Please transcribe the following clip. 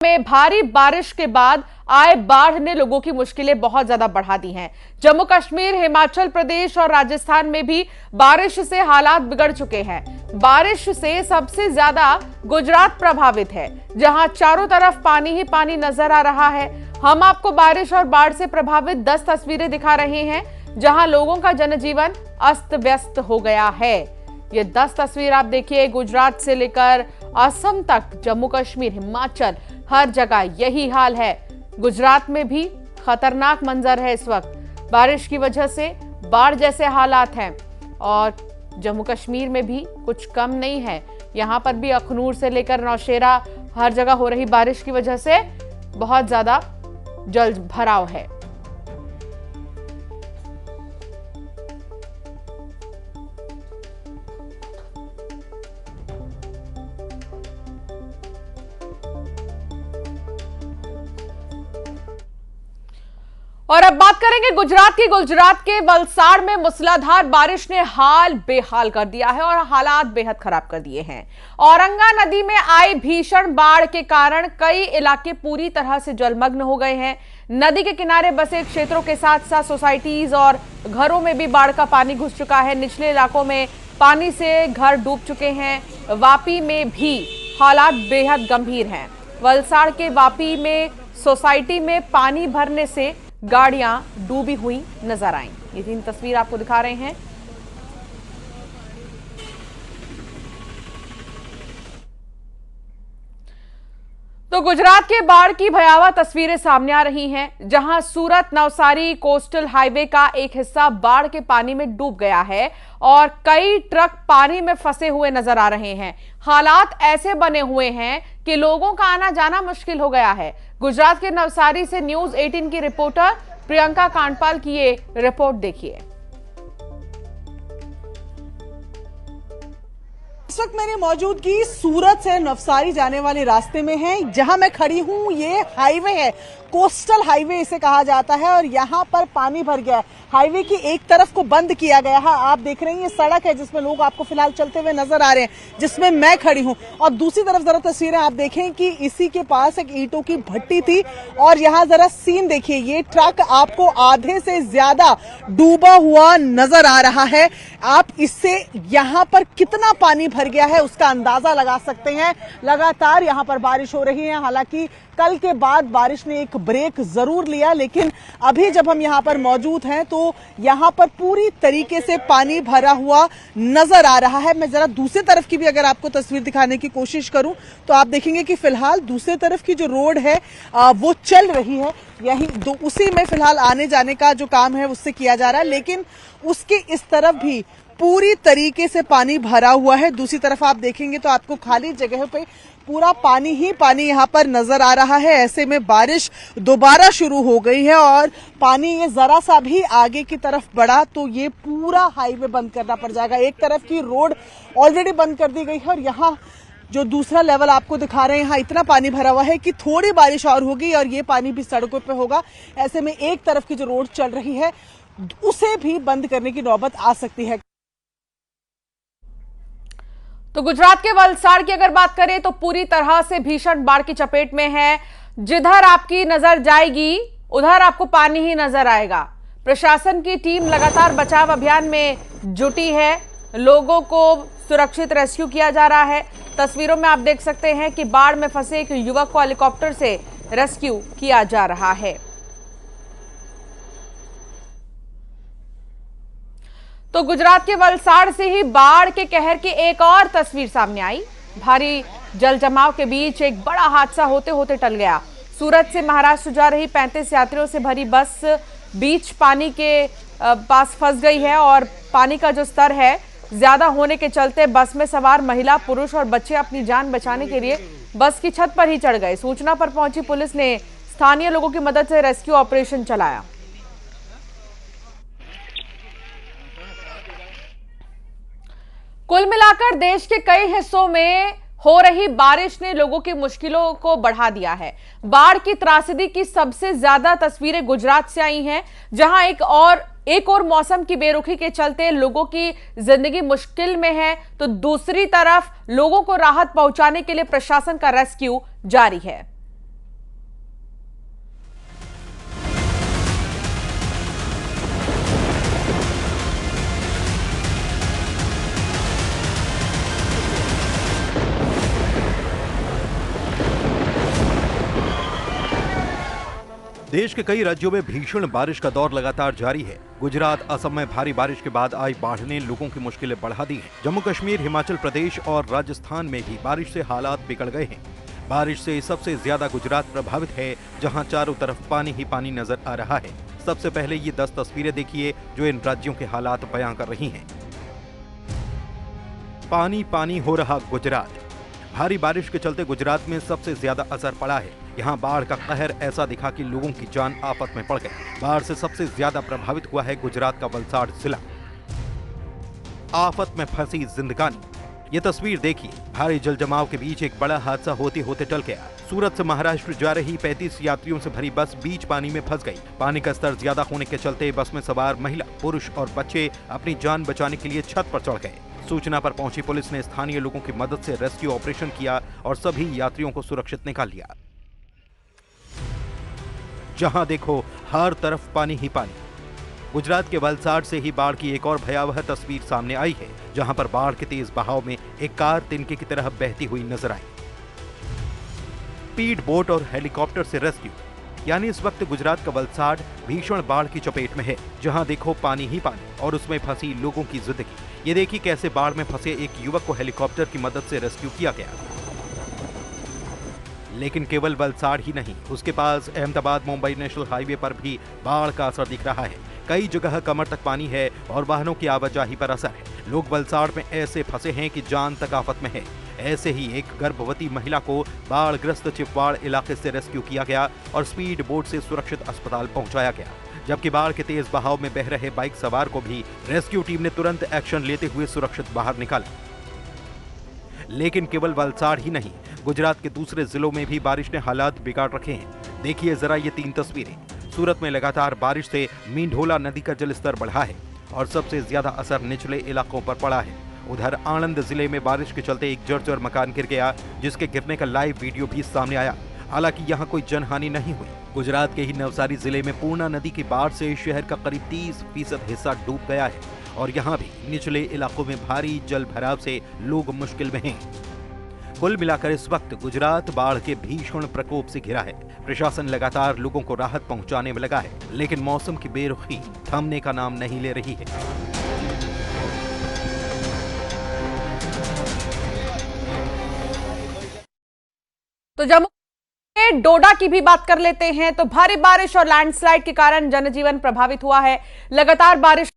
में भारी बारिश के बाद आए बाढ़ ने लोगों की मुश्किलें बहुत ज्यादा बढ़ा दी हैं। जम्मू कश्मीर, हिमाचल प्रदेश और राजस्थान में भी बारिश से हालात बिगड़ चुके हैं। बारिश से सबसे ज्यादा गुजरात प्रभावित है, जहां चारों तरफ पानी ही पानी नजर आ रहा है। हम आपको बारिश और बाढ़ से प्रभावित 10 तस्वीरें दिखा रहे हैं, जहां लोगों का जनजीवन अस्त व्यस्त हो गया है। ये 10 तस्वीर आप देखिए, गुजरात से लेकर असम तक, जम्मू कश्मीर, हिमाचल, हर जगह यही हाल है। गुजरात में भी खतरनाक मंजर है इस वक्त। बारिश की वजह से बाढ़ जैसे हालात हैं और जम्मू कश्मीर में भी कुछ कम नहीं है। यहां पर भी अखनूर से लेकर नौशेरा हर जगह हो रही बारिश की वजह से बहुत ज्यादा जल भराव है। और अब बात करेंगे गुजरात की। गुजरात के वलसाड़ में मूसलाधार बारिश ने हाल बेहाल कर दिया है और हालात बेहद खराब कर दिए हैं। औरंगा नदी में आई भीषण बाढ़ के कारण कई इलाके पूरी तरह से जलमग्न हो गए हैं। नदी के किनारे बसे क्षेत्रों के साथ साथ सोसाइटीज और घरों में भी बाढ़ का पानी घुस चुका है। निचले इलाकों में पानी से घर डूब चुके हैं। वापी में भी हालात बेहद गंभीर हैं। वलसाड़ के वापी में सोसाइटी में पानी भरने से गाड़ियां डूबी हुई नजर आईं। ये 3 तस्वीर आपको दिखा रहे हैं। तो गुजरात के बाढ़ की भयावह तस्वीरें सामने आ रही हैं, जहां सूरत नवसारी कोस्टल हाईवे का एक हिस्सा बाढ़ के पानी में डूब गया है और कई ट्रक पानी में फंसे हुए नजर आ रहे हैं। हालात ऐसे बने हुए हैं कि लोगों का आना जाना मुश्किल हो गया है। गुजरात के नवसारी से न्यूज़ 18 की रिपोर्टर प्रियंका कांडपाल की ये रिपोर्ट देखिए। इस वक्त मेरी मौजूदगी सूरत से नवसारी जाने वाले रास्ते में है। जहां मैं खड़ी हूं ये हाईवे है, कोस्टल हाईवे इसे कहा जाता है और यहाँ पर पानी भर गया है। हाईवे की एक तरफ को बंद किया गया है। आप देख रहे हैं ये सड़क है जिसमें लोग आपको फिलहाल चलते हुए नजर आ रहे हैं, जिसमें मैं खड़ी हूँ। और दूसरी तरफ जरा तस्वीरें आप देखें कि इसी के पास एक ईंटों की भट्टी थी और यहाँ जरा सीन देखिए, ये ट्रक आपको आधे से ज्यादा डूबा हुआ नजर आ रहा है। आप इससे यहाँ पर कितना पानी भर गया है उसका अंदाजा लगा सकते हैं। लगातार यहाँ पर बारिश हो रही है। हालांकि कल के बाद बारिश ने एक ब्रेक जरूर लिया, लेकिन अभी जब हम यहाँ पर मौजूद हैं तो यहाँ पर पूरी तरीके से पानी भरा हुआ नजर आ रहा है। मैं जरा दूसरी तरफ की भी अगर आपको तस्वीर दिखाने की कोशिश करूं तो आप देखेंगे कि फिलहाल दूसरी तरफ की जो रोड है वो चल रही है। यही उसी में फिलहाल आने जाने का जो काम है उससे किया जा रहा है, लेकिन उसके इस तरफ भी पूरी तरीके से पानी भरा हुआ है। दूसरी तरफ आप देखेंगे तो आपको खाली जगह पे पूरा पानी ही पानी यहाँ पर नजर आ रहा है। ऐसे में बारिश दोबारा शुरू हो गई है और पानी ये जरा सा भी आगे की तरफ बढ़ा तो ये पूरा हाईवे बंद करना पड़ जाएगा। एक तरफ की रोड ऑलरेडी बंद कर दी गई है और यहाँ जो दूसरा लेवल आपको दिखा रहे हैं, यहाँ इतना पानी भरा हुआ है कि थोड़ी बारिश और होगी और ये पानी भी सड़कों पे होगा। ऐसे में एक तरफ की जो रोड चल रही है उसे भी बंद करने की नौबत आ सकती है। तो गुजरात के वलसाड़ की अगर बात करें तो पूरी तरह से भीषण बाढ़ की चपेट में है। जिधर आपकी नजर जाएगी उधर आपको पानी ही नजर आएगा। प्रशासन की टीम लगातार बचाव अभियान में जुटी है। लोगों को सुरक्षित रेस्क्यू किया जा रहा है। तस्वीरों में आप देख सकते हैं कि बाढ़ में फंसे एक युवक को हेलीकॉप्टर से रेस्क्यू किया जा रहा है। तो गुजरात के वलसाड़ से ही बाढ़ के कहर की एक और तस्वीर सामने आई। भारी जल जमाव के बीच एक बड़ा हादसा होते होते टल गया। सूरत से महाराष्ट्र जा रही 35 यात्रियों से भरी बस बीच पानी के पास फंस गई है और पानी का जो स्तर है ज्यादा होने के चलते बस में सवार महिला, पुरुष और बच्चे अपनी जान बचाने के लिए बस की छत पर ही चढ़ गए। सूचना पर पहुंची पुलिस ने स्थानीय लोगों की मदद से रेस्क्यू ऑपरेशन चलाया। कुल मिलाकर देश के कई हिस्सों में हो रही बारिश ने लोगों की मुश्किलों को बढ़ा दिया है। बाढ़ की त्रासदी की सबसे ज्यादा तस्वीरें गुजरात से आई हैं, जहां एक और मौसम की बेरुखी के चलते लोगों की जिंदगी मुश्किल में है, तो दूसरी तरफ लोगों को राहत पहुंचाने के लिए प्रशासन का रेस्क्यू जारी है। देश के कई राज्यों में भीषण बारिश का दौर लगातार जारी है। गुजरात, असम में भारी बारिश के बाद आई बाढ़ ने लोगों की मुश्किलें बढ़ा दी हैं। जम्मू कश्मीर, हिमाचल प्रदेश और राजस्थान में भी बारिश से हालात बिगड़ गए हैं। बारिश से सबसे ज्यादा गुजरात प्रभावित है, जहां चारों तरफ पानी ही पानी नजर आ रहा है। सबसे पहले ये 10 तस्वीरें देखिए जो इन राज्यों के हालात बयां कर रही हैं। पानी पानी हो रहा गुजरात। भारी बारिश के चलते गुजरात में सबसे ज्यादा असर पड़ा है। यहाँ बाढ़ का कहर ऐसा दिखा कि लोगों की जान आफत में पड़ गई। बाढ़ से सबसे ज्यादा प्रभावित हुआ है गुजरात का वलसाड़ जिला। आफत में फंसी जिंदगानी। ये तस्वीर देखिए, भारी जल जमाव के बीच एक बड़ा हादसा होते होते टल गया। सूरत से महाराष्ट्र जा रही 35 यात्रियों से भरी बस बीच पानी में फंस गई। पानी का स्तर ज्यादा होने के चलते बस में सवार महिला, पुरुष और बच्चे अपनी जान बचाने के लिए छत पर चढ़ गए। सूचना पर पहुंची पुलिस ने स्थानीय लोगों की मदद से रेस्क्यू ऑपरेशन किया और सभी यात्रियों को सुरक्षित निकाल लिया। जहां देखो हर तरफ पानी ही पानी। गुजरात के वलसाड़ से ही बाढ़ की एक और भयावह तस्वीर सामने आई है, जहां पर बाढ़ के तेज बहाव में एक कार तिनके की तरह बहती हुई नजर आई। स्पीड बोट और हेलीकॉप्टर से रेस्क्यू। यानी इस वक्त गुजरात का वलसाड़ भीषण बाढ़ की चपेट में है, जहां देखो पानी ही पानी और उसमें फंसी लोगों की जिंदगी। ये देखिए कैसे बाढ़ में फंसे एक युवक को हेलीकॉप्टर की मदद से रेस्क्यू किया गया। लेकिन केवल वलसाड़ ही नहीं, उसके पास अहमदाबाद मुंबई नेशनल हाईवे पर भी बाढ़ का असर दिख रहा है। कई जगह कमर तक पानी है और वाहनों की आवाजाही पर असर है। लोग वलसाड़ में ऐसे फंसे हैं कि जान तक आफत में है। ऐसे ही एक गर्भवती महिला को बाढ़ग्रस्त चिपवाड़ इलाके से रेस्क्यू किया गया और स्पीड बोट से सुरक्षित अस्पताल पहुंचाया गया। जबकि बाढ़ के तेज बहाव में बह रहे बाइक सवार को भी रेस्क्यू टीम ने तुरंत एक्शन लेते हुए सुरक्षित बाहर निकाला। लेकिन केवल वलसाड़ ही नहीं, गुजरात के दूसरे जिलों में भी बारिश ने हालात बिगाड़ रखे हैं। देखिए जरा ये 3 तस्वीरें। सूरत में लगातार बारिश से मींढोला नदी का जलस्तर बढ़ा है और सबसे ज्यादा असर निचले इलाकों पर पड़ा है। उधर आणंद जिले में बारिश के चलते एक जर्जर मकान गिर गया, जिसके गिरने का लाइव वीडियो भी सामने आया। हालांकि यहाँ कोई जनहानि नहीं हुई। गुजरात के ही नवसारी जिले में पूर्णा नदी की बाढ़ से शहर का करीब 30% हिस्सा डूब गया है और यहाँ भी निचले इलाकों में भारी जल भराव से लोग मुश्किल में हैं। कुल मिलाकर इस वक्त गुजरात बाढ़ के भीषण प्रकोप से घिरा है। प्रशासन लगातार लोगों को राहत पहुंचाने में लगा है, लेकिन मौसम की बेरुखी थमने का नाम नहीं ले रही है। तो जम्मू में डोडा की भी बात कर लेते हैं। तो भारी बारिश और लैंडस्लाइड के कारण जनजीवन प्रभावित हुआ है। लगातार बारिश